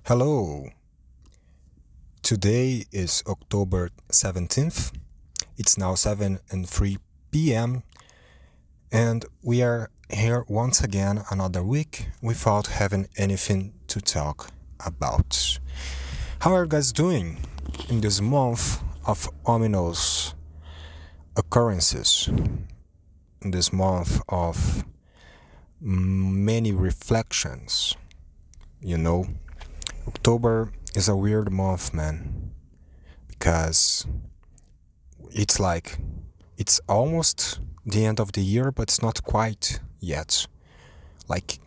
Hello. Today is October 17th. It's now 7 and 3 p.m. and we are here once again another week without having anything to talk about. How are you guys doing in this month of ominous occurrences? In this month of many reflections, October is a weird month, man, because it's almost the end of the year, but it's not quite yet. Like,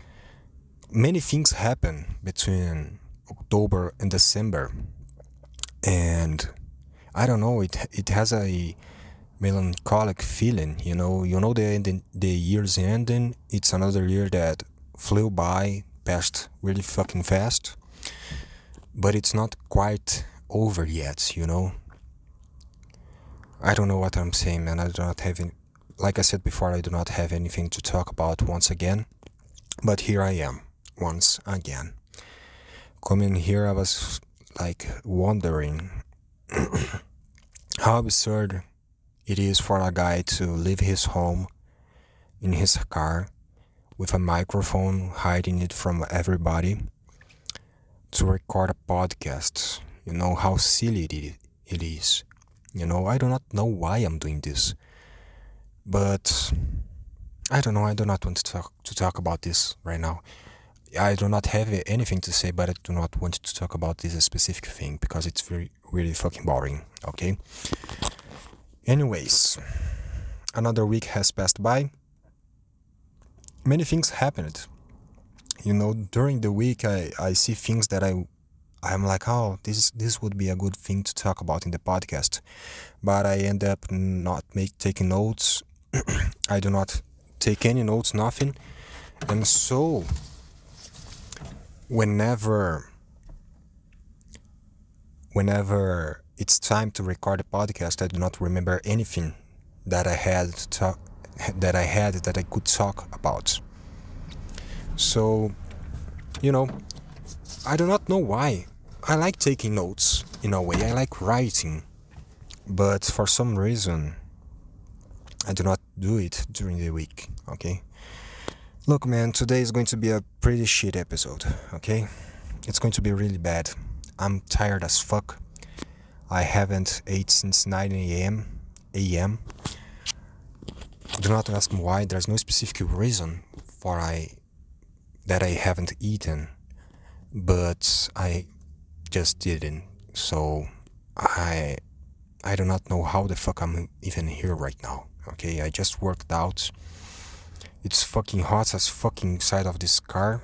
many things happen between October and December, and I don't know, it has a melancholic feeling, the year's ending. It's another year that flew by, passed really fucking fast, but it's not quite over yet. I don't know what I'm saying, man. I do not have any, like I said before, I do not have anything to talk about once again, but here I am once again. Coming here, I was like wondering how absurd it is for a guy to leave his home in his car with a microphone, hiding it from everybody, to record a podcast. How silly it is. I do not know why I'm doing this, but I don't know. I do not want to talk about this right now. I do not have anything to say, but I do not want to talk about this specific thing because it's really fucking boring. Okay. Anyways, another week has passed by. Many things happened. During the week, I see things that I'm like, oh, this would be a good thing to talk about in the podcast, but I end up not taking notes. I do not take any notes, nothing, and so whenever it's time to record a podcast, I do not remember anything that I had that I could talk about. So, I do not know why. I like taking notes in a way. I like writing, but for some reason, I do not do it during the week. Okay. Look, man, today is going to be a pretty shit episode. Okay, it's going to be really bad. I'm tired as fuck. I haven't ate since 9 a.m. Do not ask me why. There's no specific reason that I haven't eaten, but I just didn't. So I do not know how the fuck I'm even here right now. Okay, I just worked out. It's fucking hot as fucking inside of this car.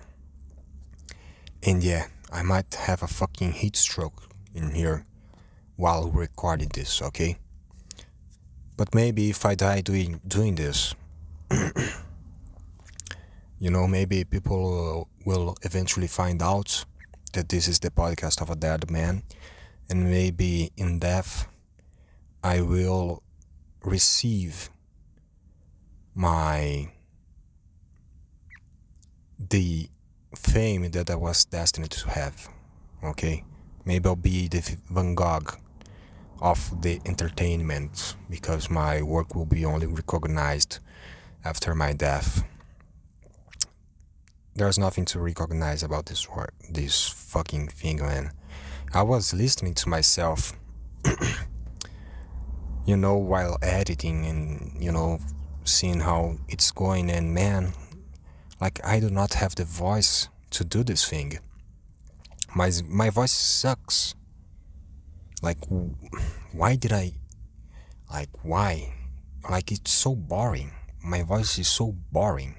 And yeah, I might have a fucking heat stroke in here while recording this, okay? But maybe if I die doing this, maybe people will eventually find out that this is the podcast of a dead man, and maybe in death I will receive the fame that I was destined to have. Okay, maybe I'll be the Van Gogh of the entertainment, because my work will be only recognized after my death. There's nothing to recognize about this work, this fucking thing, man. I was listening to myself, while editing and, seeing how it's going, and man, like, I do not have the voice to do this thing. My voice sucks. Like, why? Like, it's so boring. My voice is so boring,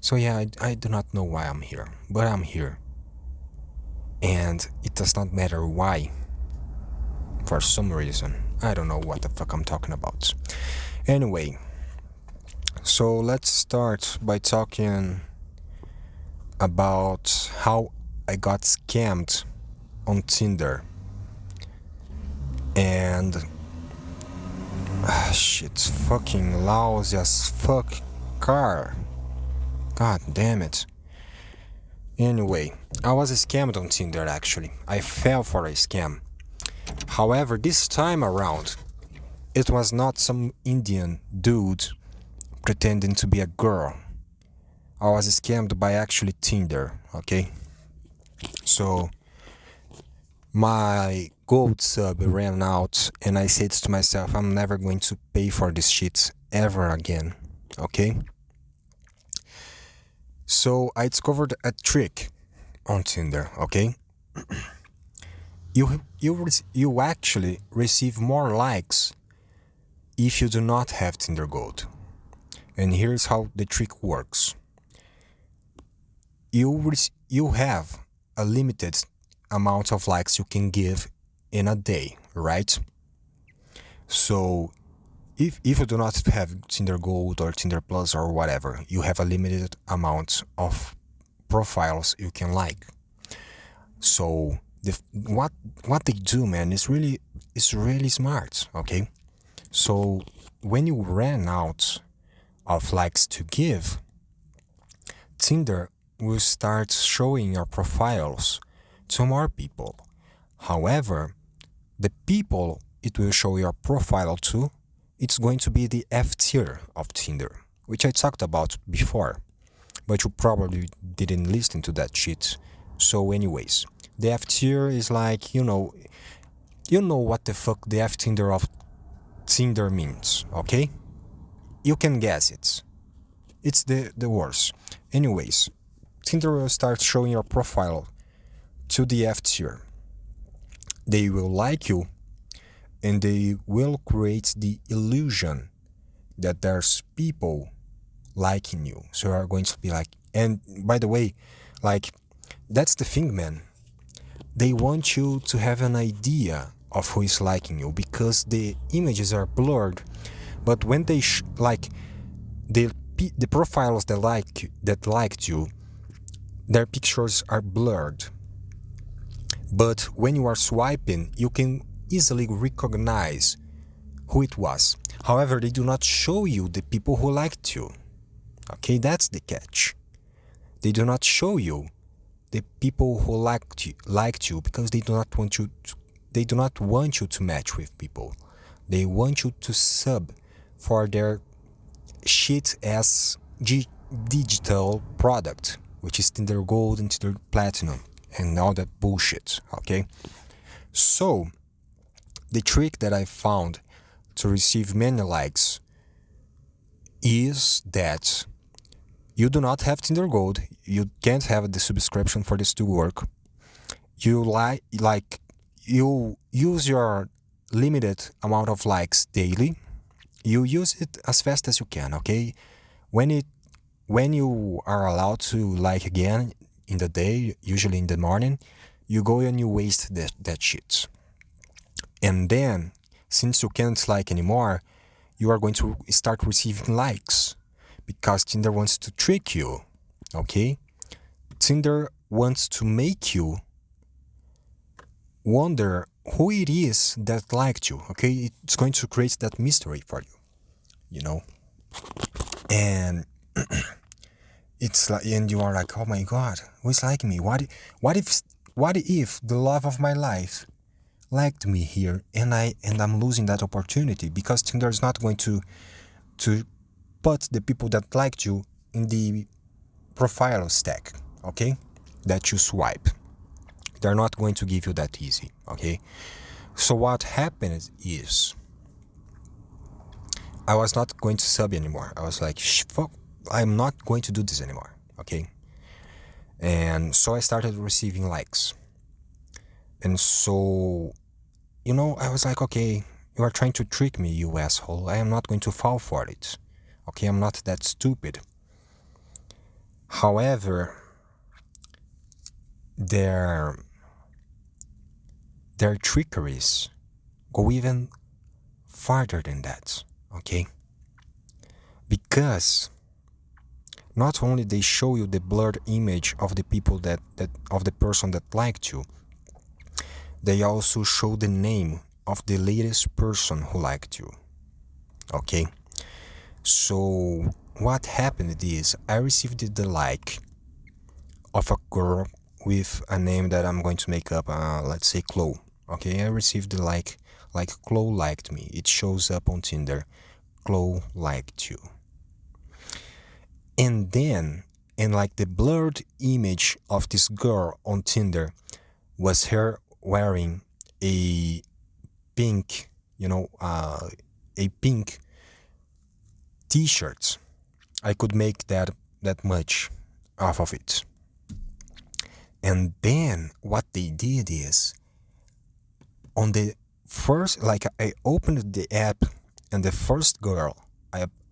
So yeah, I do not know why I'm here, but I'm here. And it does not matter why. For some reason. I don't know what the fuck I'm talking about. Anyway, so let's start by talking about how I got scammed on Tinder. And shit, fucking lousy as fuck car. God damn it. Anyway, I was scammed on Tinder actually. I fell for a scam. However, this time around, it was not some Indian dude pretending to be a girl. I was scammed by actually Tinder, okay? So my gold sub ran out and I said to myself, I'm never going to pay for this shit ever again, okay? So I discovered a trick on Tinder, okay? You actually receive more likes if you do not have Tinder Gold. And here's how the trick works. You have a limited amount of likes you can give in a day, right? So if you do not have Tinder Gold or Tinder Plus or whatever, you have a limited amount of profiles you can like. So what they do, man, is really smart, okay? So when you ran out of likes to give, Tinder will start showing your profiles to more people. However, the people it will show your profile to, it's going to be the F tier of Tinder, which I talked about before, but you probably didn't listen to that shit. So anyways, the F tier is like, you know what the fuck the F Tinder of Tinder means, okay? You can guess it. It's the worst. Anyways, Tinder will start showing your profile to the F tier. They will like you and they will create the illusion that there's people liking you. So you're going to be like, and by the way, like, that's the thing, man. They want you to have an idea of who is liking you because the images are blurred. But when they like the profiles that liked you, their pictures are blurred. But when you are swiping, you can easily recognize who it was. However, they do not show you the people who liked you. Okay, that's the catch. They do not show you the people who liked you because they do not want you to match with people. They want you to sub for their shit ass digital product, which is Tinder Gold and Tinder Platinum and all that bullshit, okay? So, the trick that I found to receive many likes is that you do not have Tinder Gold, you can't have the subscription for this to work. You you use your limited amount of likes daily. You use it as fast as you can, okay? When you are allowed to like again in the day, usually in the morning, you go and you waste that shit. And then, since you can't like anymore, you are going to start receiving likes because Tinder wants to trick you, okay? Tinder wants to make you wonder who it is that liked you, okay? It's going to create that mystery for you, you know? And it's like, and you are like, oh my god, who's liking me? What if the love of my life liked me here and I'm losing that opportunity because Tinder is not going to put the people that liked you in the profile stack, okay? That you swipe. They're not going to give you that easy, okay? So what happened is I was not going to sub anymore. I was like, fuck, I'm not going to do this anymore, okay? And so I started receiving likes. And so, I was like, okay, you are trying to trick me, you asshole. I am not going to fall for it. Okay, I'm not that stupid. However, their trickeries go even farther than that, okay? Because not only they show you the blurred image of the people that of the person that liked you, they also show the name of the latest person who liked you, okay? So what happened is I received the like of a girl with a name that I'm going to make up. Let's say Chloe. Okay, I received the like Chloe liked me. It shows up on Tinder. Chloe liked you. And then, and like the blurred image of this girl on Tinder was her wearing a pink, a pink t-shirt. I could make that much off of it. And then what they did is on the first, like I opened the app and the first girl,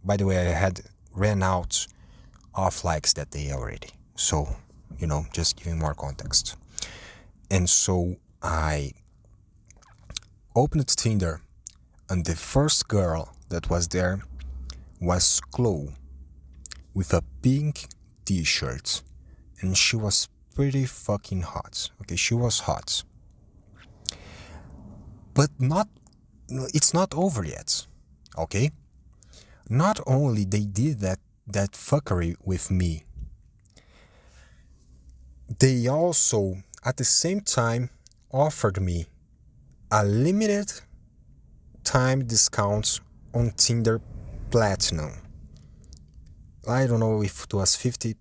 by the way, I had ran out of likes that day already. So, just giving more context. And so I opened Tinder and the first girl that was there was Chloe with a pink t-shirt, and she was pretty fucking hot. Okay, she was hot. But it's not over yet. Okay? Not only they did that fuckery with me, they also at the same time offered me a limited time discount on Tinder Platinum. I don't know if it was 50%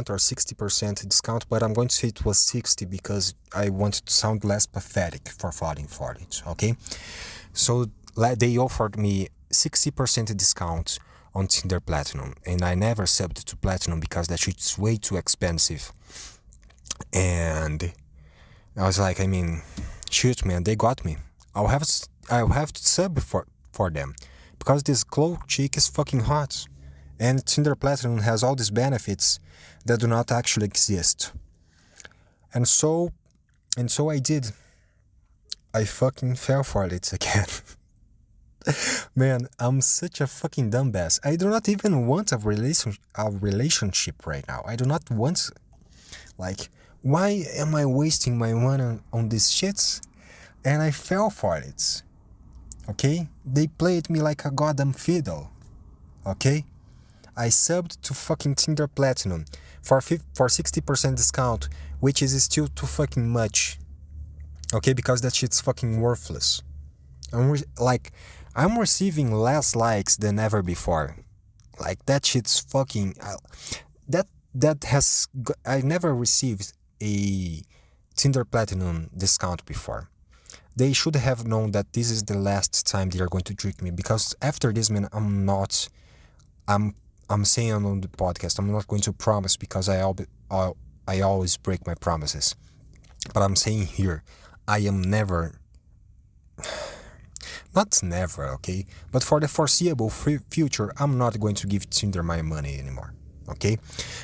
or 60% discount, but I'm going to say it was 60 because I want to sound less pathetic for falling for it, okay? So they offered me 60% discount on Tinder Platinum, and I never subbed to Platinum because that shit's way too expensive. And I was like, shoot, man, they got me. I'll have to sub for them because this Chloe chick is fucking hot. And Tinder Platinum has all these benefits that do not actually exist. And so I did. I fucking fell for it again. Man, I'm such a fucking dumbass. I do not even want a relationship right now. I do not want... Like, why am I wasting my money on these shits? And I fell for it. Okay? They played me like a goddamn fiddle. Okay? I subbed to fucking Tinder Platinum for 60% discount, which is still too fucking much. Okay, because that shit's fucking worthless. I'm receiving less likes than ever before. Like that shit's fucking I never received a Tinder Platinum discount before. They should have known that this is the last time they are going to trick me, because after this, man, I'm saying on the podcast, I'm not going to promise because I always break my promises. But I'm saying here, I am never, not never, okay? But for the foreseeable future, I'm not going to give Tinder my money anymore, okay?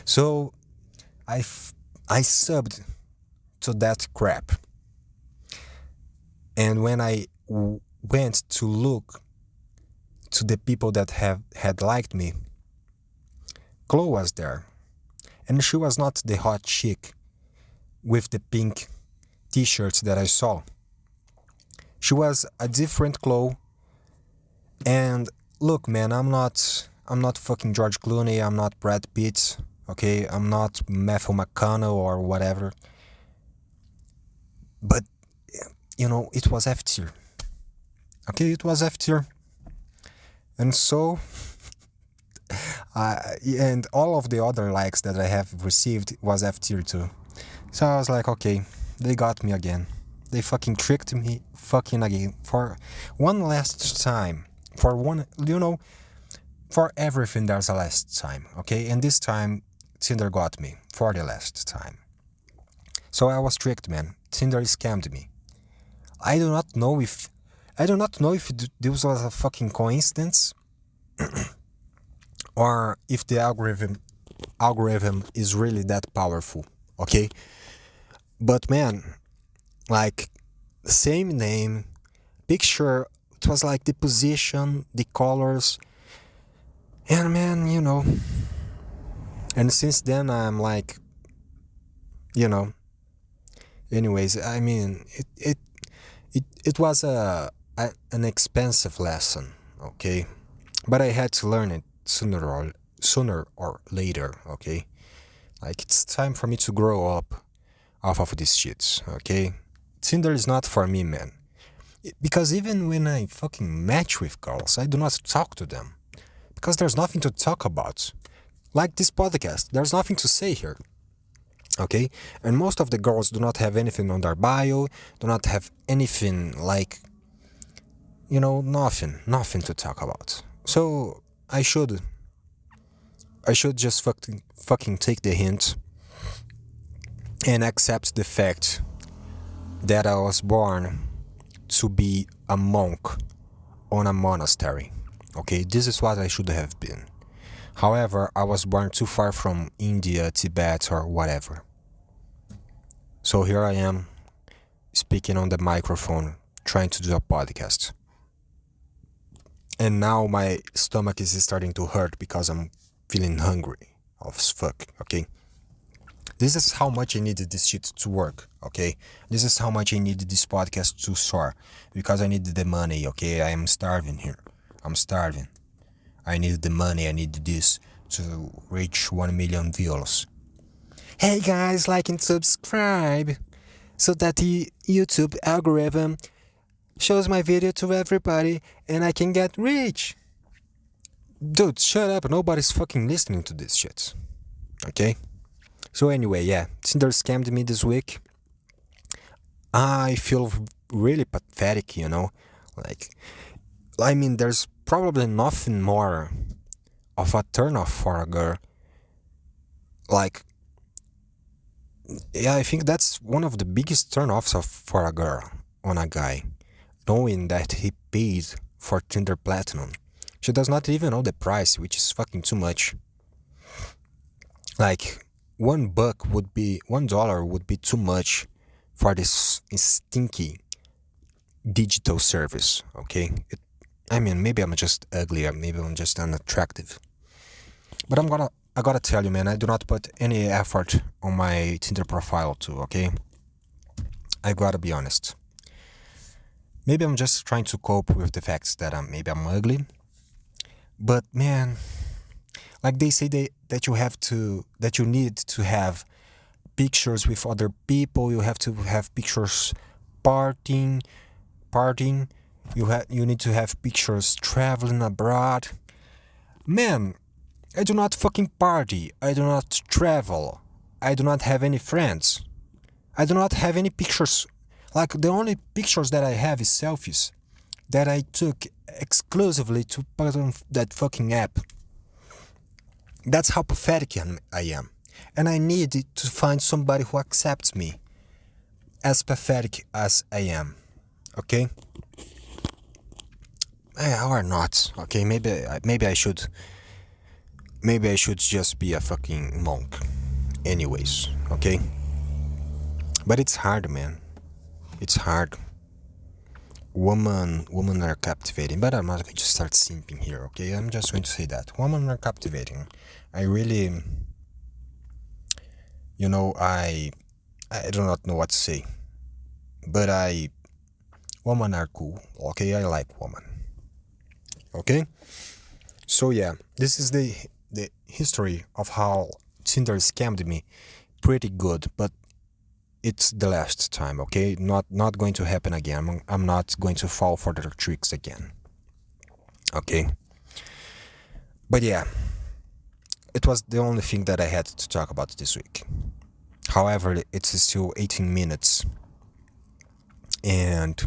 So I subbed to that crap. And when I went to look to the people that had liked me, Chloe was there, and she was not the hot chick with the pink t-shirts that I saw. She was a different Chloe. And look, man, I'm not fucking George Clooney, I'm not Brad Pitt, okay? I'm not Matthew McConaughey or whatever. But, it was F tier. Okay, it was F tier. And so... and all of the other likes that I have received was F tier too. So I was like, okay, they got me again. They fucking tricked me fucking again for one last time. For everything there's a last time, okay? And this time Tinder got me for the last time. So I was tricked, man. Tinder scammed me. I do not know if this was a fucking coincidence or if the algorithm is really that powerful, okay? But man, like, same name, picture, it was like the position, the colors, and man, and since then I'm like, anyways, it was an expensive lesson, okay? But I had to learn it sooner or later, okay? Like, it's time for me to grow up off of these shits, okay? Tinder is not for me, man. Because even when I fucking match with girls, I do not talk to them. Because there's nothing to talk about. Like this podcast, there's nothing to say here. Okay? And most of the girls do not have anything on their bio, do not have anything like, nothing to talk about. So I should just fucking take the hint and accept the fact that I was born to be a monk on a monastery. Okay, this is what I should have been. However, I was born too far from India, Tibet, or whatever. So here I am, speaking on the microphone, trying to do a podcast. And now my stomach is starting to hurt because I'm feeling hungry as fuck, okay? This is how much I needed this shit to work, okay? This is how much I needed this podcast to soar. Because I needed the money, okay? I am starving here. I'm starving. I needed the money, I needed this to reach 1 million views. Hey guys, like and subscribe so that the YouTube algorithm shows my video to everybody and I can get rich. Dude, shut up, nobody's fucking listening to this shit. Okay? So anyway, yeah, Tinder scammed me this week. I feel really pathetic, there's probably nothing more of a turnoff for a girl. I think that's one of the biggest turnoffs for a girl on a guy, knowing that he paid for Tinder Platinum. She does not even know the price, which is fucking too much. Like, $1 would be too much for this stinky digital service, okay? Maybe I'm just ugly, or maybe I'm just unattractive. But I gotta tell you, man, I do not put any effort on my Tinder profile too, okay? I gotta be honest. Maybe I'm just trying to cope with the fact that I'm ugly. But man, like they say that you need to have pictures with other people, you have to have pictures partying, you need to have pictures traveling abroad. Man, I do not fucking party, I do not travel, I do not have any friends, I do not have any pictures. Like, the only pictures that I have is selfies that I took exclusively to put on that fucking app. That's how pathetic I am. And I need to find somebody who accepts me as pathetic as I am. Okay? Or not. Okay, maybe I should just be a fucking monk. Anyways, okay? But it's hard, man. It's hard. Women are captivating, but I'm not going to start simping here, okay? I'm just going to say that. Women are captivating. I really, I do not know what to say. But women are cool, okay? I like women. Okay? So yeah, this is the history of how Tinder scammed me. Pretty good, but it's the last time, okay? Not going to happen again. I'm not going to fall for their tricks again. Okay? But yeah, it was the only thing that I had to talk about this week. However, it's still 18 minutes. And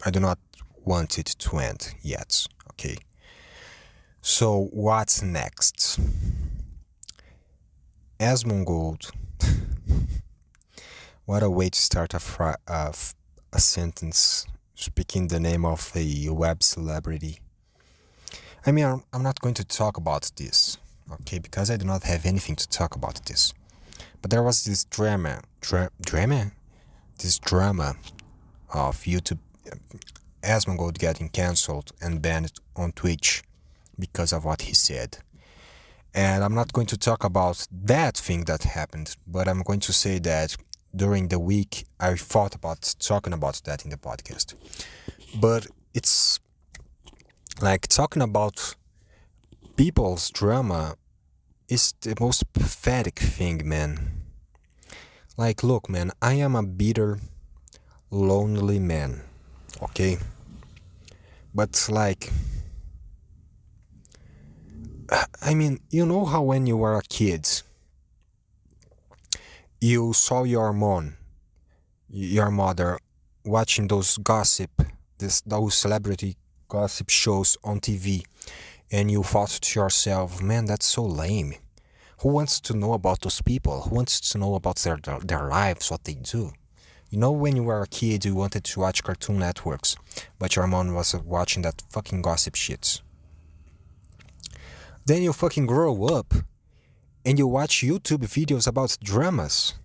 I do not want it to end yet, okay? So, what's next? Asmongold. What a way to start a sentence speaking the name of a web celebrity. I'm not going to talk about this, okay, because I do not have anything to talk about this. But there was this drama of YouTube, Asmongold getting cancelled and banned on Twitch because of what he said. And I'm not going to talk about that thing that happened, but I'm going to say that during the week, I thought about talking about that in the podcast. But it's like talking about people's drama is the most pathetic thing, man. Like, look, man, I am a bitter, lonely man, okay? But, like, I mean, you know how when you were a kid, you saw your mother, watching those celebrity gossip shows on TV, and you thought to yourself, man, that's so lame. Who wants to know about those people? Who wants to know about their lives, what they do? You know, when you were a kid, you wanted to watch Cartoon Networks, but your mom was watching that fucking gossip shit. Then you fucking grow up and you watch YouTube videos about dramas.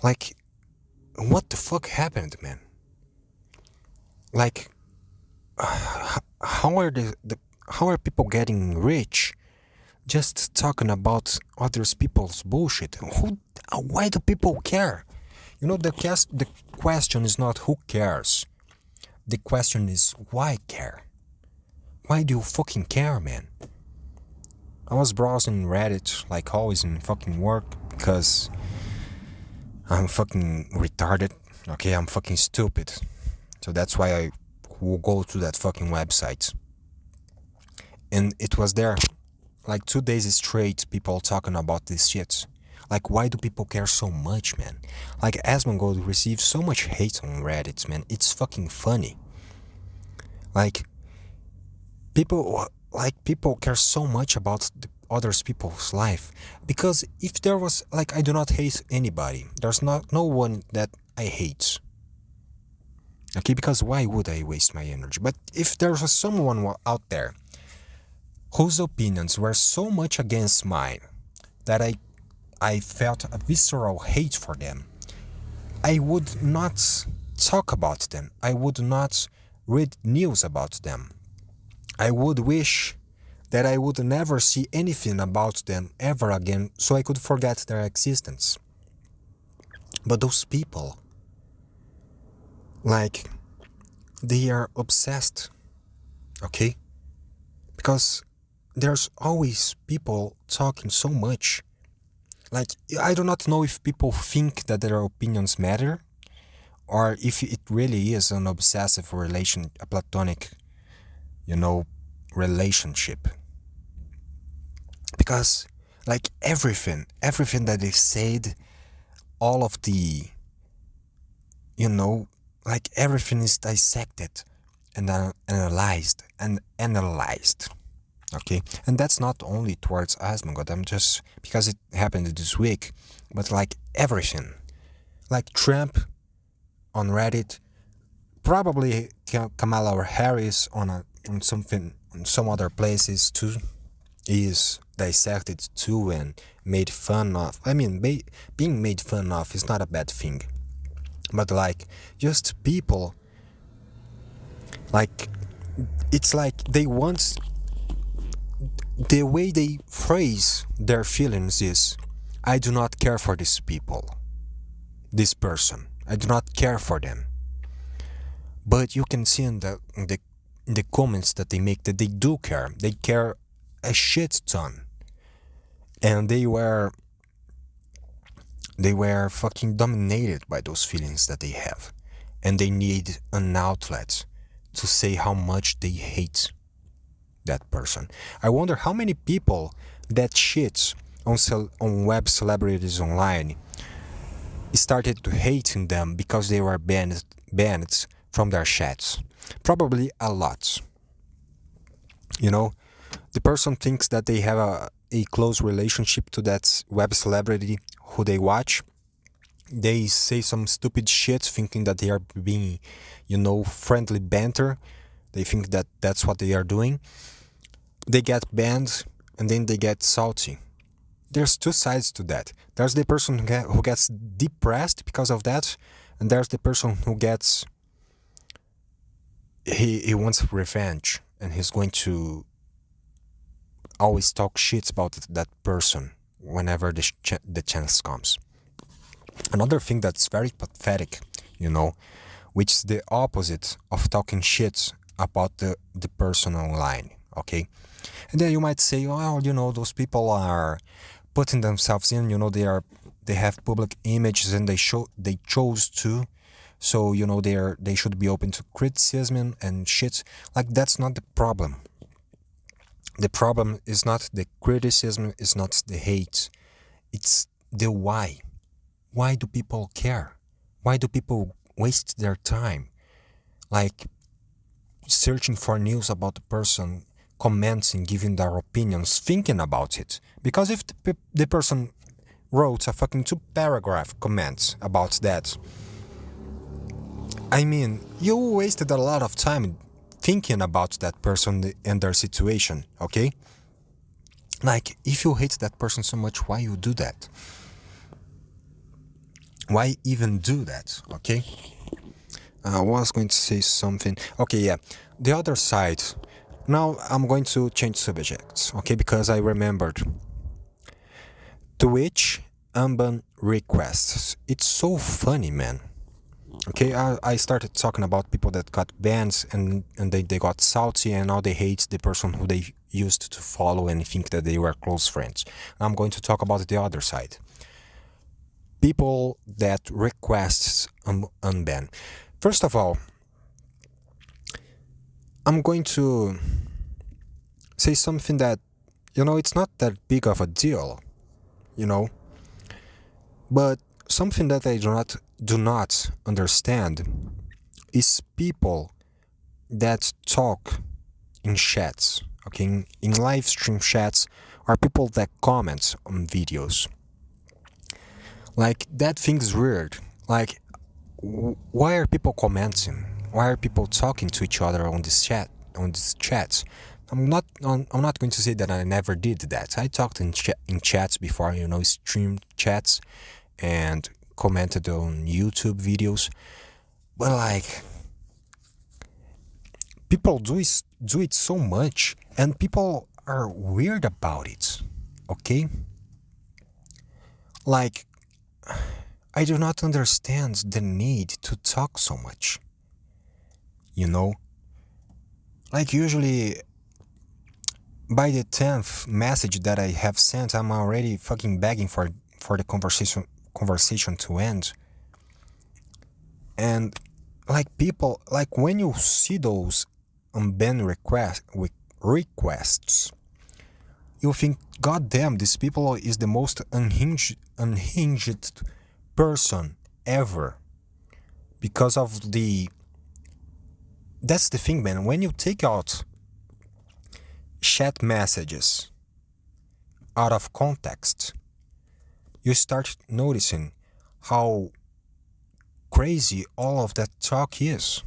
Like, what the fuck happened, man? Like, how are how are people getting rich just talking about others people's bullshit? Why do people care? You know, the question is not who cares. The question is why care? Why do you fucking care, man? I was browsing Reddit like always in fucking work because I'm fucking retarded. Okay, I'm fucking stupid. So that's why I will go to that fucking website. And it was there like 2 days straight, people talking about this shit. Like, why do people care so much, man? Like, Asmongold receives so much hate on Reddit, man. It's fucking funny. Like, people care so much about others people's life, because if there was, like, I do not hate anybody. There's no one that I hate. Okay, because why would I waste my energy? But if there was someone out there whose opinions were so much against mine that I felt a visceral hate for them, I would not talk about them. I would not read news about them. I would wish that I would never see anything about them ever again so I could forget their existence. But those people, like, they are obsessed, okay? Because there's always people talking so much. Like, I do not know if people think that their opinions matter, or if it really is an obsessive relation, a platonic, relationship. Because, like, everything that they said, all of the, like, everything is dissected and analyzed. Okay, and that's not only towards Asmongold. I'm just because it happened this week, but like everything, like Trump on Reddit, probably Kamala Harris on some other places too, is dissected too and made fun of. I mean, being made fun of is not a bad thing, but like just people, like it's like they want. The way they phrase their feelings is, I do not care for these people, this person. I do not care for them. But you can see in the comments that they make that they do care. They care a shit ton. And they were fucking dominated by those feelings that they have. And they need an outlet to say how much they hate that person. I wonder how many people that shit on web celebrities online started to hating them because they were banned from their chats. Probably a lot. The person thinks that they have a close relationship to that web celebrity who they watch. They say some stupid shit thinking that they are being, friendly banter. They think that that's what they are doing. They get banned and then they get salty. There's two sides to that. There's the person who gets depressed because of that, and there's the person who gets he wants revenge and he's going to always talk shit about that person whenever the chance comes. Another thing that's very pathetic, which is the opposite of talking shit about the person online. okay? And then you might say, well, those people are putting themselves in, they have public images and they chose to, so they should be open to criticism and shit. Like, that's not the problem. The problem is not the criticism, is not the hate. It's the why. Why do people care? Why do people waste their time, like, searching for news about the person, commenting, giving their opinions, thinking about it? Because if the person wrote a fucking 2-paragraph comment about that, I mean, you wasted a lot of time thinking about that person and their situation, okay? Like, if you hate that person so much, why you do that? Why even do that, okay? I was going to say something. Okay, yeah. The other side. Now I'm going to change subjects, okay? Because I remembered. Twitch unban requests. It's so funny, man. Okay, I started talking about people that got bans and they got salty and now they hate the person who they used to follow and think that they were close friends. I'm going to talk about the other side. People that requests unban. First of all, I'm going to say something that, it's not that big of a deal, but something that I do not understand is people that talk in chats, okay, in live stream chats, or people that comment on videos. Like, that thing's weird. Like, why are people commenting? Why are people talking to each other on this chats? I'm not going to say that I never did that. I talked in chats before, stream chats, and commented on YouTube videos. But like, people do it so much, and people are weird about it. Okay? Like, I do not understand the need to talk so much. Like, usually by the 10th message that I have sent, I'm already fucking begging for the conversation to end. And like, people, like, when you see those unban requests, you think, God damn, this people is the most unhinged person ever. Because of that's the thing, man. When you take out chat messages out of context, you start noticing how crazy all of that talk is.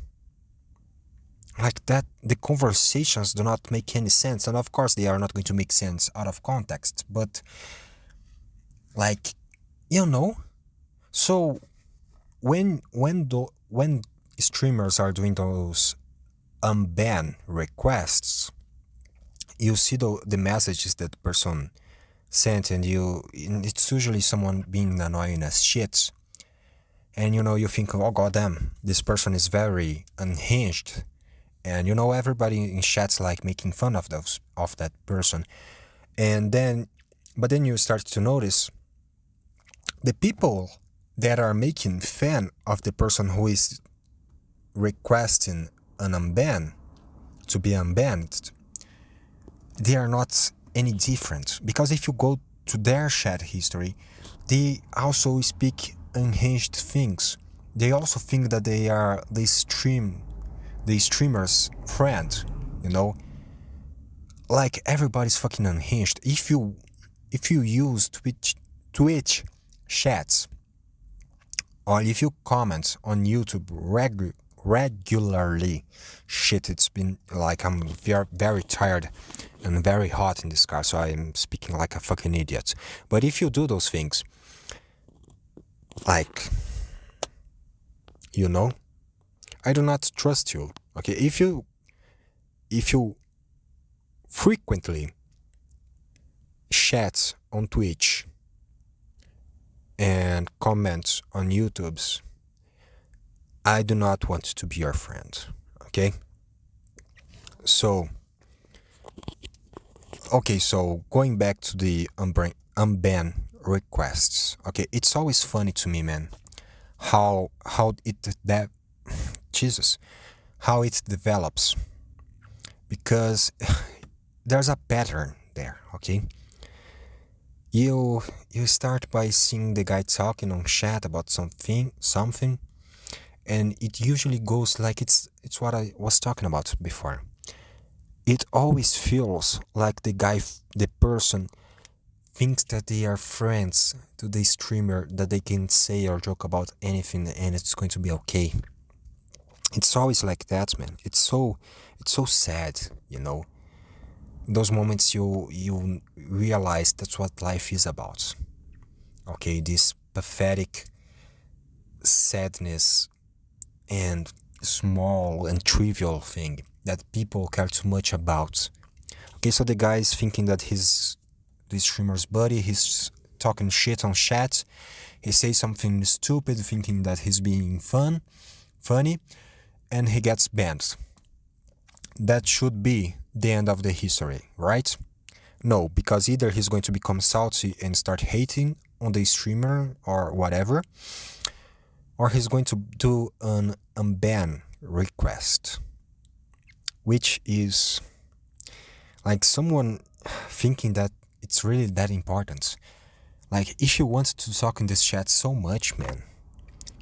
Like, that the conversations do not make any sense, and of course they are not going to make sense out of context, but like, so when streamers are doing those unban requests, you see the messages that the person sent, and it's usually someone being annoying as shit, and you think, oh goddamn, this person is very unhinged, and everybody in chats like making fun of that person, but then you start to notice the people that are making fun of the person who is requesting an unban, to be unbanned. They are not any different, because if you go to their chat history, they also speak unhinged things. They also think that they are the streamer's friend, like, everybody's fucking unhinged. If you use Twitch chats, or if you comment on YouTube regularly, shit, it's been like, I'm very, very tired and very hot in this car, so I'm speaking like a fucking idiot. But if you do those things, like, I do not trust you. Okay, if you frequently chat on Twitch and comment on YouTube's, I do not want to be your friend. Okay? So, Okay, so going back to the unban requests. Okay, it's always funny to me, man, how it that Jesus, how it develops, because there's a pattern there. Okay, you start by seeing the guy talking on chat about something, and it usually goes like it's what I was talking about before. It always feels like the person thinks that they are friends to the streamer, that they can say or joke about anything and it's going to be okay. It's always like that, man. It's so sad, you know. In those moments you realize that's what life is about. Okay, this pathetic sadness and small and trivial thing that people care too much about. Okay, so the guy is thinking that he's the streamer's buddy, he's talking shit on chat, he says something stupid thinking that he's being funny, and he gets banned. That should be the end of the history, right? No, because either he's going to become salty and start hating on the streamer or whatever, or he's going to do an unban request, which is like someone thinking that it's really that important. Like, if you want to talk in this chat so much, man,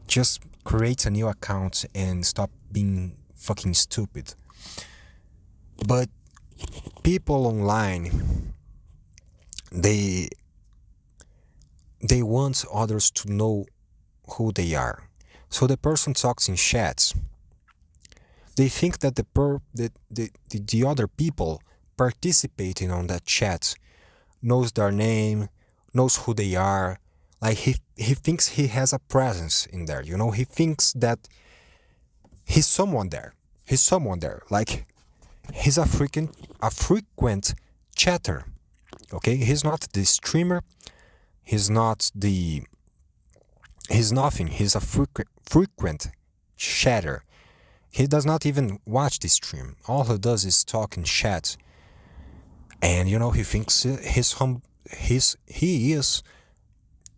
just create a new account and stop being fucking stupid. But people online, they want others to know who they are. So the person talks in chats. They think that the other people participating on that chat knows their name, knows who they are. Like he thinks he has a presence in there, you know? He thinks that he's someone there. He's someone there. Like he's a frequent chatter. Okay? He's not the streamer. He's not the he's nothing. He's a frequent chatter. He does not even watch the stream. All he does is talk and chat. And you know, he thinks he is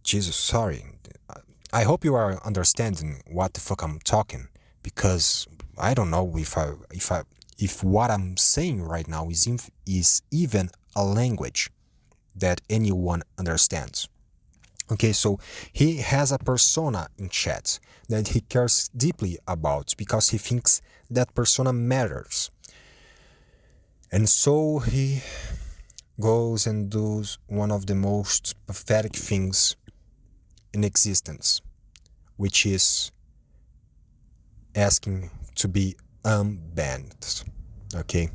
Jesus, sorry. I hope you are understanding what the fuck I'm talking, because I don't know if what I'm saying right now is even a language that anyone understands. Okay, so he has a persona in chat that he cares deeply about because he thinks that persona matters. And so he goes and does one of the most pathetic things in existence, which is asking to be unbanned. Okay?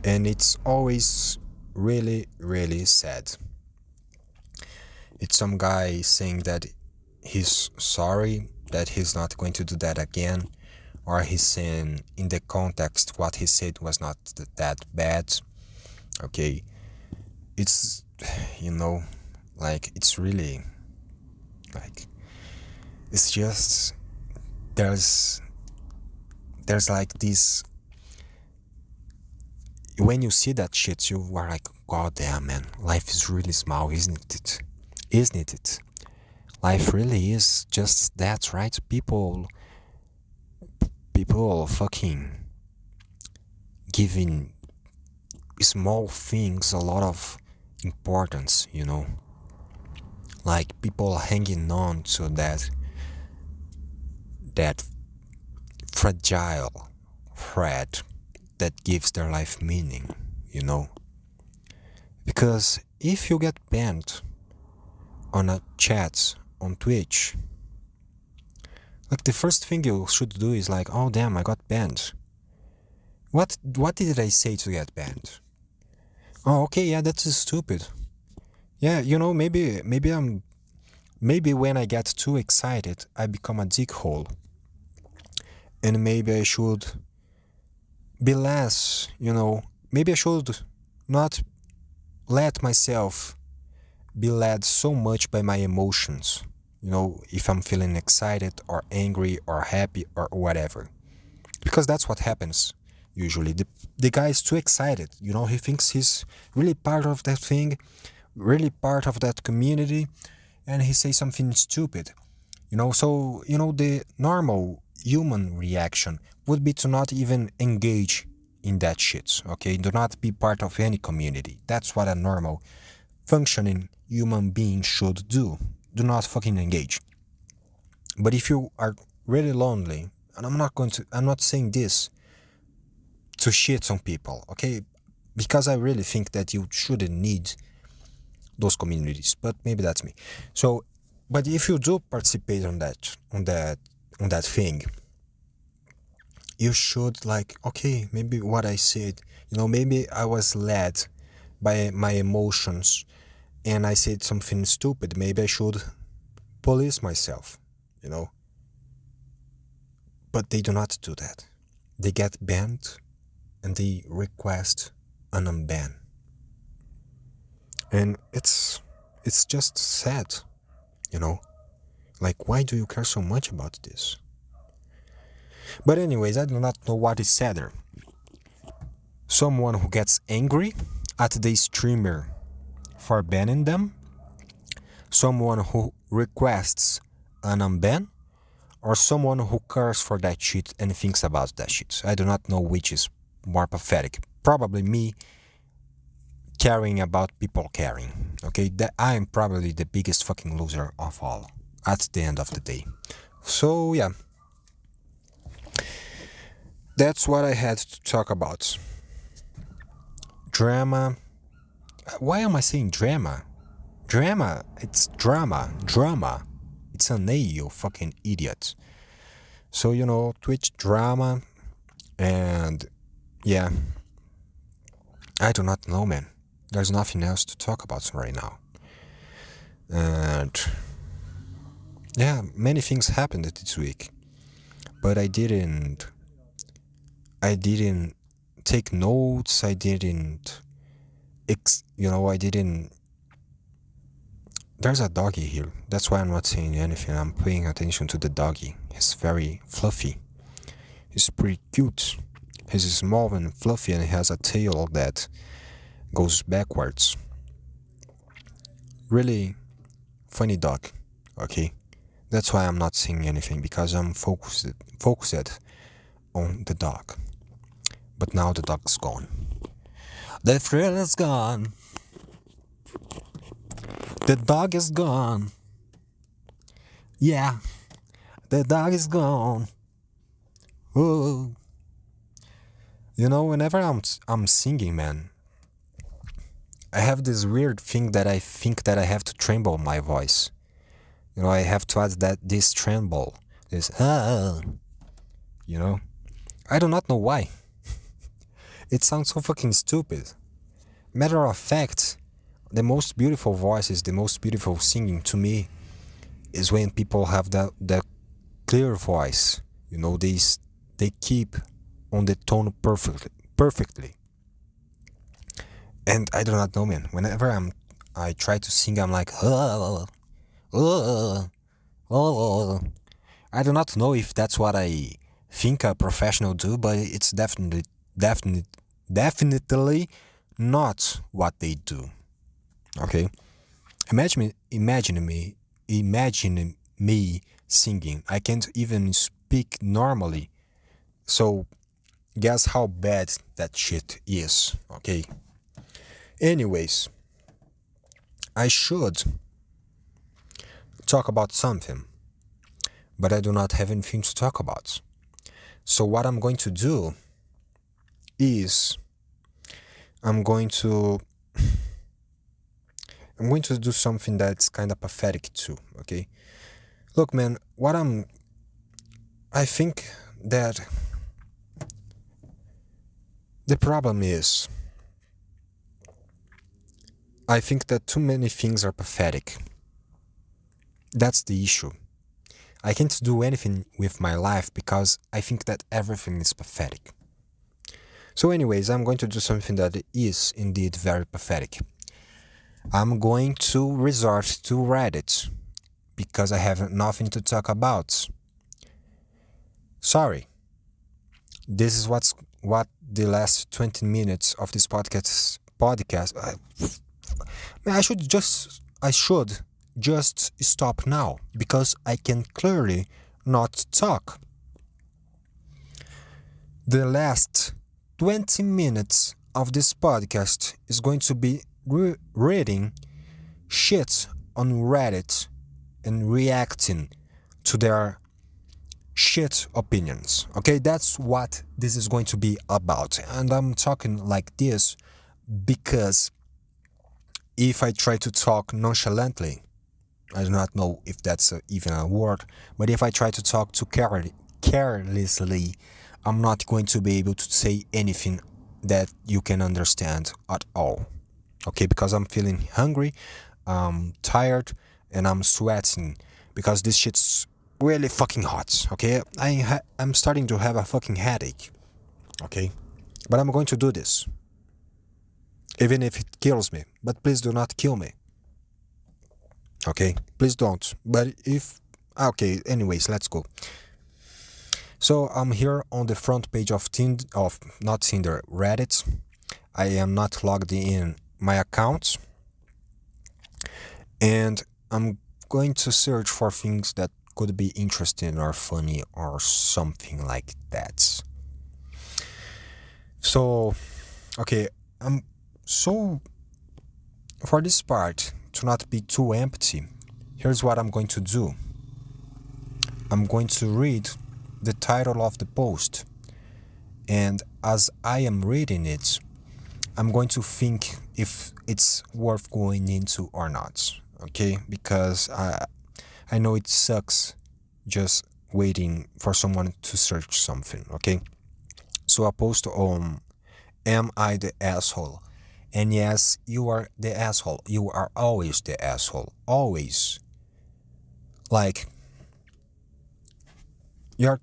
And it's always really, really sad. It's some guy saying that he's sorry, that he's not going to do that again, or he's saying in the context what he said was not that bad. Okay? It's, you know, like, it's really, like, it's just, there's like this, when you see that shit, you are like, god damn, man, life is really small, isn't it? Life really is just that, right? People fucking giving small things a lot of importance, you know? Like, people hanging on to that fragile thread that gives their life meaning, you know? Because if you get banned on a chat on Twitch, like, the first thing you should do is like, oh damn, I got banned. What did I say to get banned? Oh, okay, yeah, that's stupid. Yeah, you know, maybe when I get too excited, I become a dickhole. And maybe I should be less, you know, maybe I should not let myself be led so much by my emotions, you know, if I'm feeling excited or angry or happy or whatever. Because that's what happens. Usually, the guy is too excited. He thinks he's really part of that thing, really part of that community, and he says something stupid. So the normal human reaction would be to not even engage in that shit. Okay, do not be part of any community. That's what a normal functioning human being should do. Do not fucking engage. But if you are really lonely, and I'm not saying this to shit on people, okay? Because I really think that you shouldn't need those communities, but maybe that's me. So, but if you do participate on that thing, you should, like, okay, maybe what I said, maybe I was led by my emotions and I said something stupid. Maybe I should police myself, you know. But they do not do that. They get banned and they request an unban. And it's just sad, you know. Like, why do you care so much about this? But anyways, I do not know what is sadder. Someone who gets angry at the streamer for banning them, someone who requests an unban, or someone who cares for that shit and thinks about that shit. I do not know which is more pathetic. Probably me caring about people caring. Okay, that I am probably the biggest fucking loser of all at the end of the day. So yeah, that's what I had to talk about. Drama. Why am I saying drama? Drama. It's drama. Drama. It's an A, you fucking idiot. So Twitch drama, and yeah, I do not know, man. There's nothing else to talk about right now. And yeah, many things happened this week, but I didn't take notes. I didn't there's a doggy here. That's why I'm not saying anything. I'm paying attention to the doggy. He's very fluffy. He's pretty cute. He's small and fluffy and he has a tail that goes backwards. Really funny dog. Okay? That's why I'm not saying anything, because I'm focused on the dog. But now the dog's gone. The thrill is gone. The dog is gone. Yeah, the dog is gone. Ooh. Whenever I'm singing, man, I have this weird thing that I think that I have to tremble my voice. I have to add this tremble, this I do not know why. It sounds so fucking stupid. Matter of fact, the most beautiful voices, the most beautiful singing to me is when people have that clear voice. They keep on the tone perfectly. And I do not know, man. Whenever I try to sing, I'm like, I do not know if that's what I think a professional do, but it's definitely not what they do. Okay, imagine me singing. I can't even speak normally. So guess how bad that shit is. Okay. Anyways, I should talk about something, but I do not have anything to talk about. So what I'm going to do is I'm going to do something that's kind of pathetic too, okay? Look, man, I think that the problem is, I think that too many things are pathetic. That's the issue. I can't do anything with my life because I think that everything is pathetic. So anyways, I'm going to do something that is indeed very pathetic. I'm going to resort to Reddit because I have nothing to talk about. Sorry. This is what the last 20 minutes of this podcast I should just stop now because I can clearly not talk. The last 20 minutes of this podcast is going to be reading shit on Reddit and reacting to their shit opinions. Okay, that's what this is going to be about. And I'm talking like this because if I try to talk nonchalantly, I do not know if that's even a word, but if I try to talk too carelessly, I'm not going to be able to say anything that you can understand at all. Okay, because I'm feeling hungry, I'm tired, and I'm sweating because this shit's really fucking hot. Okay, I'm starting to have a fucking headache. Okay, but I'm going to do this, even if it kills me. But please do not kill me. Okay, please don't. But if okay, anyways, let's go. So I'm here on the front page of not Tinder, Reddit. I am not logged in my account, and I'm going to search for things that could be interesting or funny or something like that. So, okay, so for this part to not be too empty, here's what I'm going to do. I'm going to read the title of the post, and as I am reading it, I'm going to think if it's worth going into or not. Okay, because I know it sucks just waiting for someone to search something. Okay, so a post on "Am I the asshole?" And yes, you are the asshole. You are always the asshole. Always. Like, you're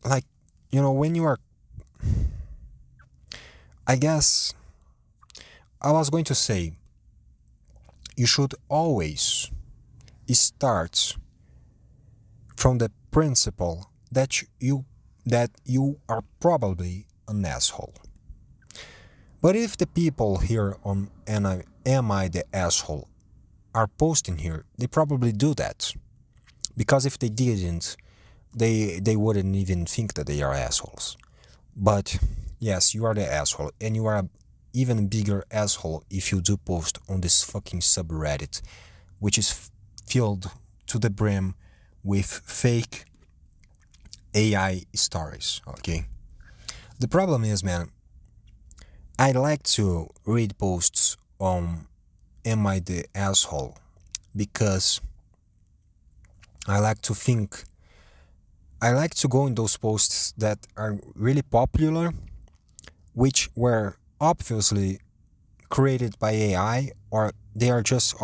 like, when you are. I guess I was going to say, you should always start from the principle that you are probably an asshole. But if the people here on Am I the Asshole are posting here, they probably do that. Because if they didn't, they wouldn't even think that they are assholes. But yes, you are the asshole, and you are an even bigger asshole if you do post on this fucking subreddit, which is filled to the brim with fake AI stories, okay? The problem is, man, I like to read posts on Am I the Asshole because I like to think, I like to go in those posts that are really popular, which were obviously created by AI, or they are just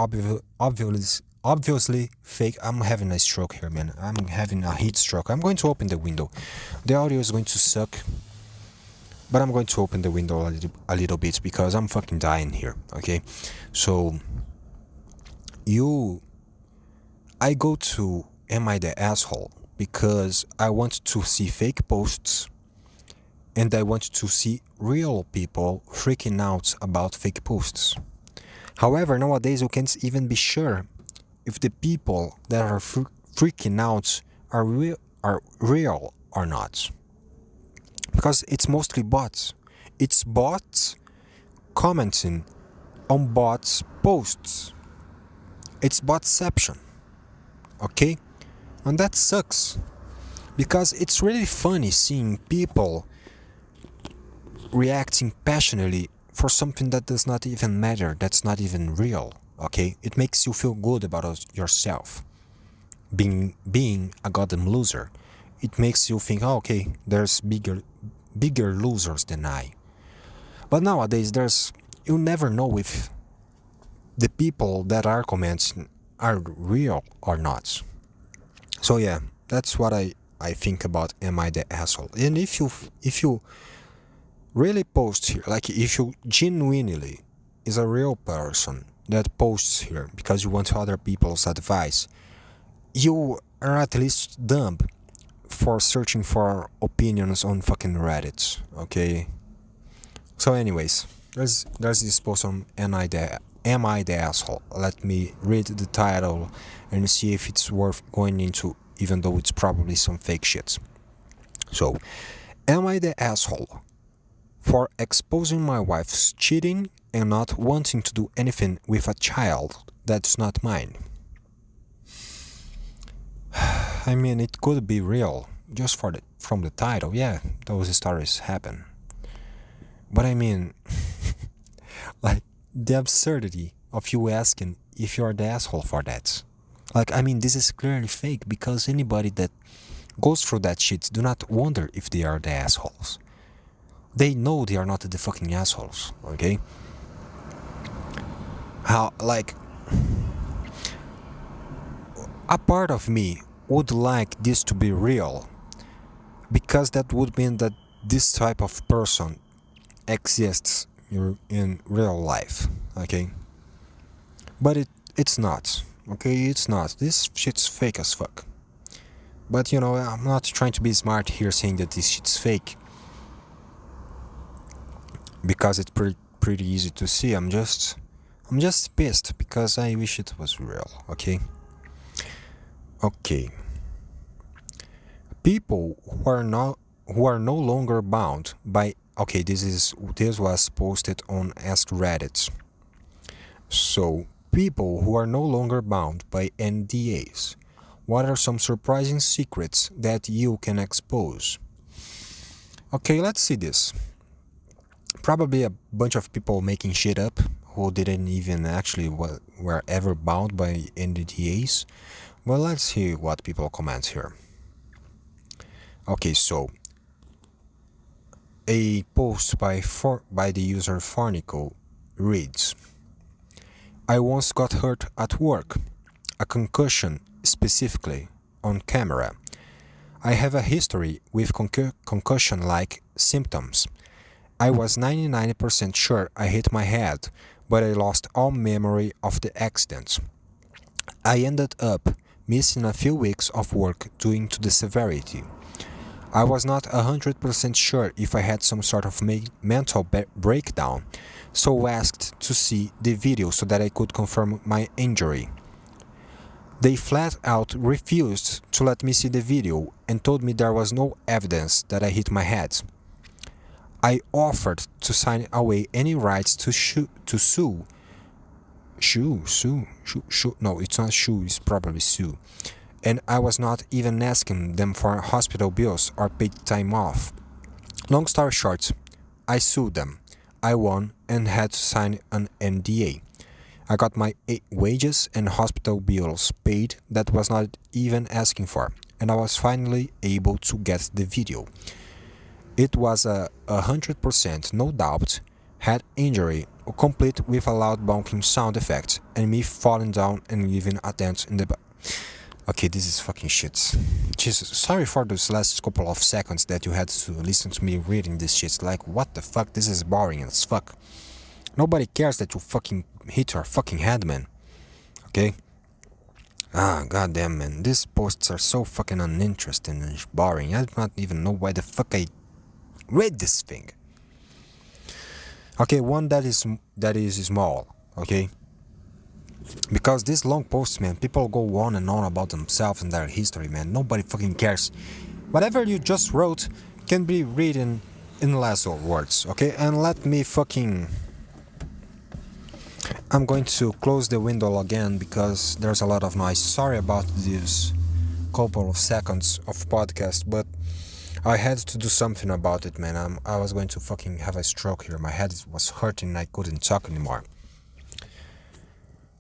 obviously fake. I'm having a stroke here, man. I'm having a heat stroke. I'm going to open the window. The audio is going to suck, but I'm going to open the window a little bit because I'm fucking dying here, okay? So, I go to Am I the Asshole because I want to see fake posts and I want to see real people freaking out about fake posts. However, nowadays you can't even be sure if the people that are freaking out are real or not. Because it's mostly bots. It's bots commenting on bots' posts. It's botception. Okay? And that sucks. Because it's really funny seeing people reacting passionately for something that does not even matter, that's not even real. Okay? It makes you feel good about yourself. Being a goddamn loser. It makes you think, oh, okay, there's bigger losers than I. But nowadays you never know if the people that are commenting are real or not. So yeah, that's what I think about Am I the Asshole? And if you really post here, like if you genuinely is a real person that posts here because you want other people's advice, you are at least dumb for searching for opinions on fucking Reddit, okay? So anyways, there's this post on Am I the Asshole? Let me read the title and see if it's worth going into, even though it's probably some fake shit. So, am I the asshole for exposing my wife's cheating and not wanting to do anything with a child that's not mine? I mean, it could be real, just from the title. Yeah, those stories happen. But I mean, like, the absurdity of you asking if you're the asshole for that. Like, I mean, this is clearly fake, because anybody that goes through that shit do not wonder if they are the assholes. They know they are not the fucking assholes, okay? How, like, a part of me would like this to be real, because that would mean that this type of person exists in real life, okay? But it's not, okay? It's not. This shit's fake as fuck. But you know, I'm not trying to be smart here saying that this shit's fake, because it's pretty easy to see. I'm just pissed because I wish it was real, okay? Okay. People who are no longer bound by, okay, this was posted on Ask Reddit. So, people who are no longer bound by NDAs. What are some surprising secrets that you can expose? Okay, let's see this. Probably a bunch of people making shit up who didn't even actually were ever bound by NDAs. Well, let's see what people comment here. Okay, so a post by the user Farnico reads, I once got hurt at work, a concussion specifically, on camera. I have a history with concussion-like symptoms. I was 99% sure I hit my head, but I lost all memory of the accident. I ended up missing a few weeks of work due to the severity. I was not 100% sure if I had some sort of mental breakdown, so asked to see the video so that I could confirm my injury. They flat out refused to let me see the video and told me there was no evidence that I hit my head. I offered to sign away any rights to sue. No, it's not sue, it's probably sue. And I was not even asking them for hospital bills or paid time off. Long story short, I sued them. I won and had to sign an NDA. I got my wages and hospital bills paid that was not even asking for, and I was finally able to get the video. It was a 100%, no doubt, head injury, complete with a loud bonking sound effect, and me falling down and leaving a dent in the back. Okay, this is fucking shit. Jesus, sorry for those last couple of seconds that you had to listen to me reading this shit. Like, what the fuck? This is boring as fuck. Nobody cares that you fucking hit your fucking head, man. Okay? Goddamn, man. These posts are so fucking uninteresting and boring. I do not even know why the fuck I read this thing. Okay, one that is small. Okay? Because these long posts, man, people go on and on about themselves and their history, man. Nobody fucking cares. Whatever you just wrote can be written in less words, okay? And let me fucking... I'm going to close the window again because there's a lot of noise. Sorry about this couple of seconds of podcast, but I had to do something about it, man. I was going to fucking have a stroke here. My head was hurting and I couldn't talk anymore.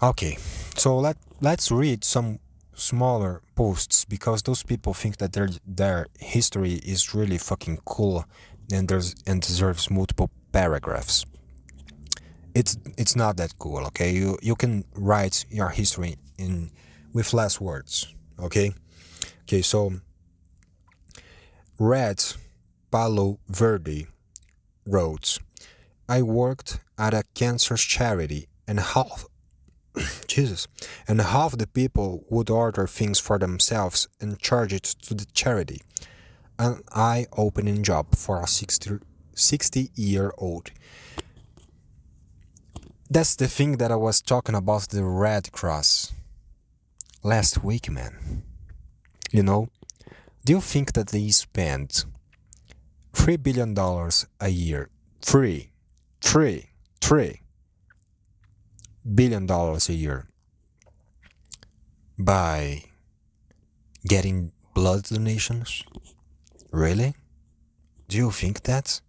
Okay, so let's read some smaller posts, because those people think that their history is really fucking cool and deserves multiple paragraphs. It's not that cool, okay? You can write your history with less words, okay? Okay, so Red Palo Verde wrote, I worked at a cancer charity and Jesus. And half the people would order things for themselves and charge it to the charity. An eye-opening job for a 60-year-old. That's the thing that I was talking about the Red Cross last week, man. You know, do you think that they spend $3 billion a year? $3 billion a year by getting blood donations? Really? Do you think that?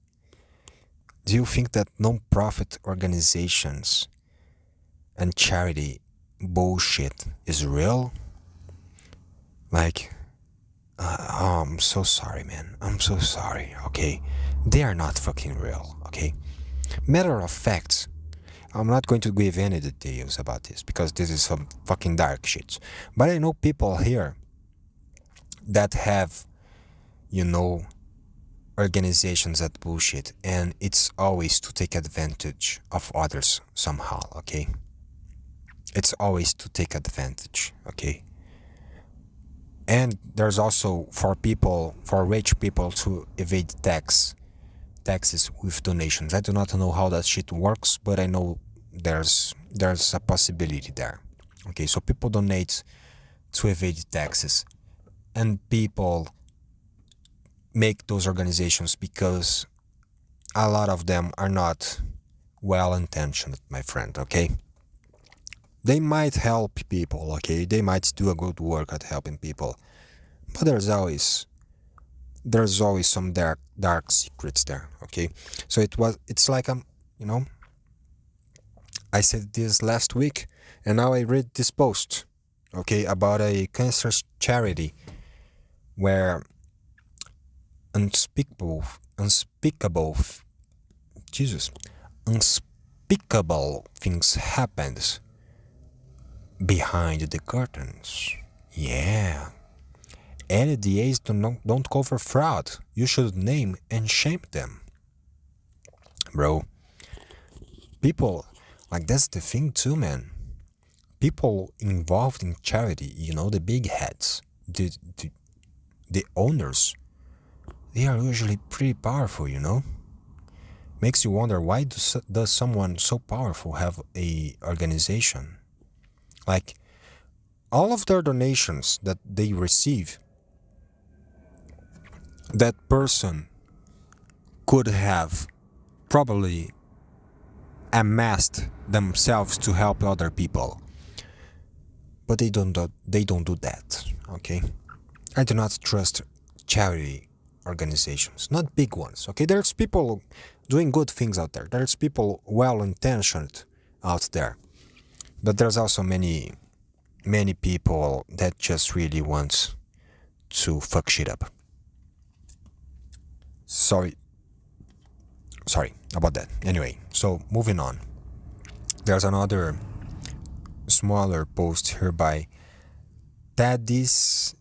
Do you think that non-profit organizations and charity bullshit is real? Like, oh, I'm so sorry, man. I'm so sorry, okay? They are not fucking real, okay? Matter of fact, I'm not going to give any details about this because this is some fucking dark shit. But I know people here that have, you know, organizations that bullshit, and it's always to take advantage of others somehow, okay? It's always to take advantage, okay? And there's also for rich people to evade taxes with donations. I do not know how that shit works, but I know there's a possibility there. Okay, so people donate to evade taxes, and people make those organizations because a lot of them are not well intentioned, my friend, okay? They might help people, okay? They might do a good work at helping people. But there's always some dark secrets there, okay? So it's like you know, I said this last week and now I read this post, okay, about a cancer charity where unspeakable Jesus, unspeakable things happens behind the curtains. Yeah. LDAs don't cover fraud. You should name and shame them. Bro, people, like that's the thing too, man. People involved in charity, you know, the big heads, the owners, they are usually pretty powerful, you know? Makes you wonder, why does someone so powerful have a organization? Like, all of their donations that they receive, that person could have probably amassed themselves to help other people, but they don't do that, okay? I do not trust charity organizations, not big ones, okay? There's people doing good things out there, there's people well intentioned out there, but there's also many people that just really want to fuck shit up. Sorry about that. Anyway, so moving on. There's another smaller post here by Daddy's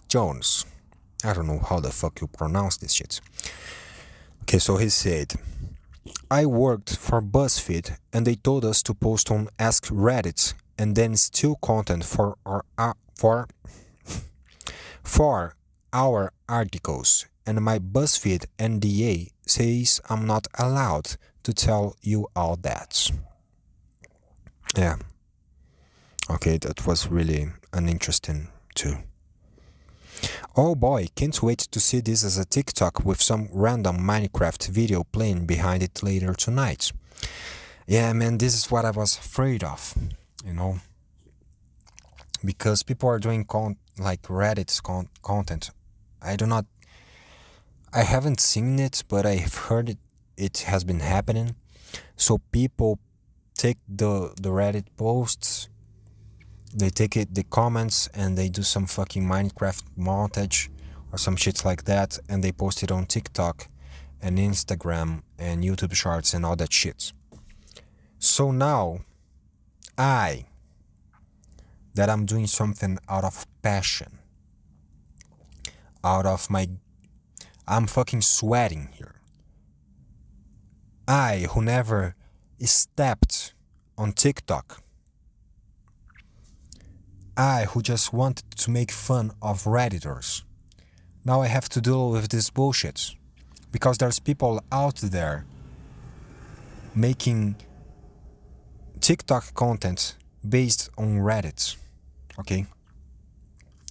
Jones. I don't know how the fuck you pronounce this shit. Okay, so he said, I worked for BuzzFeed and they told us to post on Ask Reddit and then steal content for our articles, and my BuzzFeed NDA says I'm not allowed to tell you all that. Yeah. Okay, that was really uninteresting too. Oh boy, can't wait to see this as a TikTok with some random Minecraft video playing behind it later tonight. Yeah, man, this is what I was afraid of, you know? Because people are doing like Reddit's content. I haven't seen it, but I've heard it has been happening. So people take the Reddit posts, they take the comments, and they do some fucking Minecraft montage or some shit like that, and they post it on TikTok and Instagram and YouTube Shorts and all that shit. So now, that I'm doing something out of passion, I'm fucking sweating here. I, who never stepped on TikTok, I, who just wanted to make fun of Redditors, now I have to deal with this bullshit. Because there's people out there making TikTok content based on Reddit. Okay?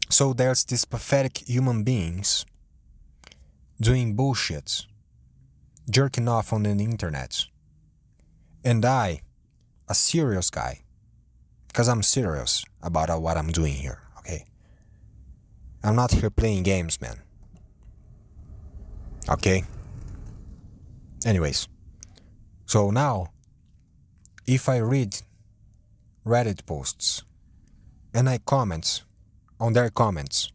So there's these pathetic human beings doing bullshit, jerking off on the internet. And I, a serious guy, because I'm serious about what I'm doing here, okay? I'm not here playing games, man. Okay? Anyways, so now, if I read Reddit posts and I comment on their comments,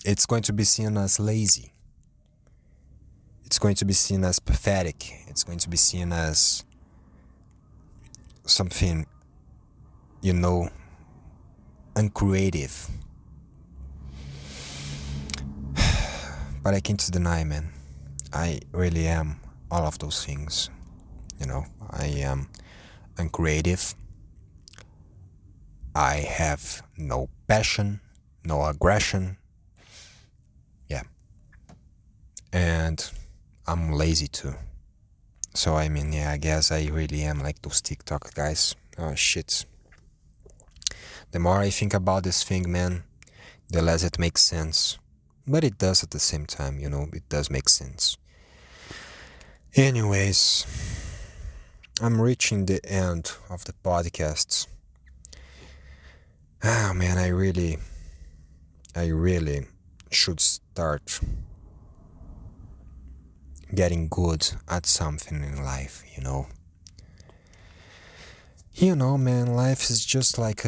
it's going to be seen as lazy. It's going to be seen as pathetic. It's going to be seen as something, uncreative. But I can't deny, man, I really am all of those things. I am uncreative. I have no passion, no aggression. Yeah. And I'm lazy too. So I guess I really am like those TikTok guys. Oh shit. The more I think about this thing, man, the less it makes sense. But it does at the same time, it does make sense. Anyways, I'm reaching the end of the podcast. Ah, man, I really should start getting good at something in life, man, life is just like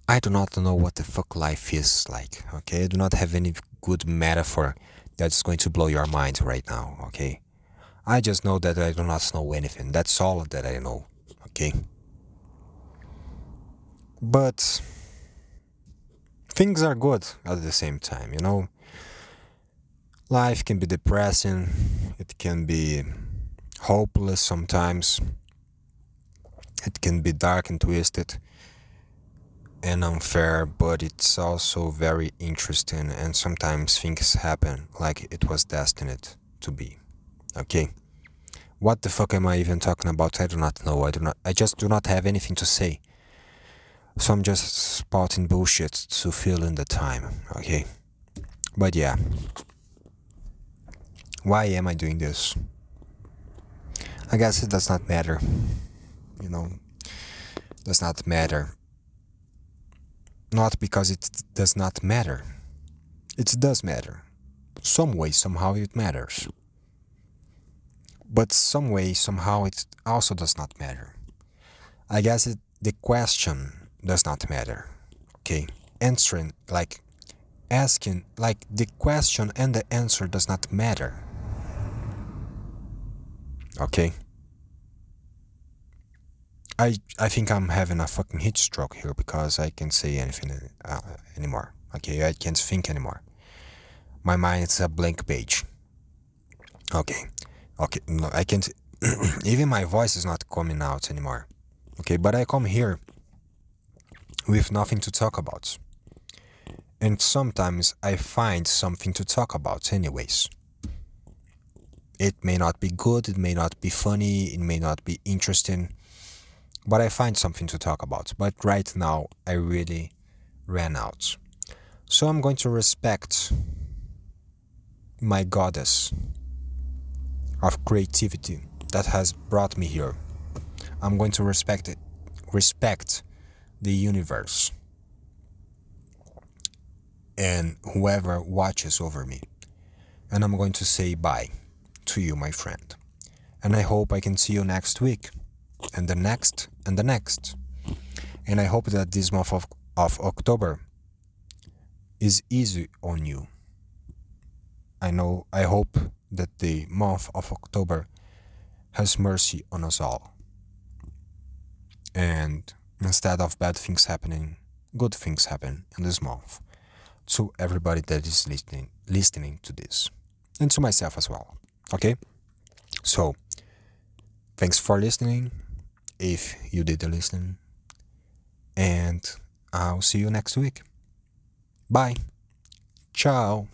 I do not know what the fuck life is like, okay? I do not have any good metaphor that's going to blow your mind right now, okay? I just know that I do not know anything. That's all that I know, okay? But things are good at the same time, Life can be depressing. It can be hopeless sometimes. It can be dark and twisted and unfair, but it's also very interesting, and sometimes things happen like it was destined to be. Okay? What the fuck am I even talking about? I do not know. I just do not have anything to say. So I'm just spouting bullshit to fill in the time, okay? But yeah. Why am I doing this? I guess it does not matter. Does not matter. Not because it does not matter. It does matter. Some way, somehow it matters. But some way, somehow it also does not matter. I guess the question does not matter. Okay? Asking, the question and the answer does not matter. Okay? I think I'm having a fucking heat stroke here because I can't say anything anymore. Okay, I can't think anymore. My mind is a blank page. Okay, no, I can't. Even my voice is not coming out anymore. Okay, but I come here with nothing to talk about. And sometimes I find something to talk about anyways. It may not be good, it may not be funny, it may not be interesting, but I find something to talk about. But right now, I really ran out. So I'm going to respect my goddess of creativity that has brought me here. I'm going to respect the universe and whoever watches over me. And I'm going to say bye to you, my friend. And I hope I can see you next week, and the next, and the next. And I hope that this month of October is easy on you. I hope that the month of October has mercy on us all. And instead of bad things happening, good things happen in this month. To everybody that is listening to this. And to myself as well. Okay? So, thanks for listening. if you did listen. And I'll see you next week. Bye. Ciao.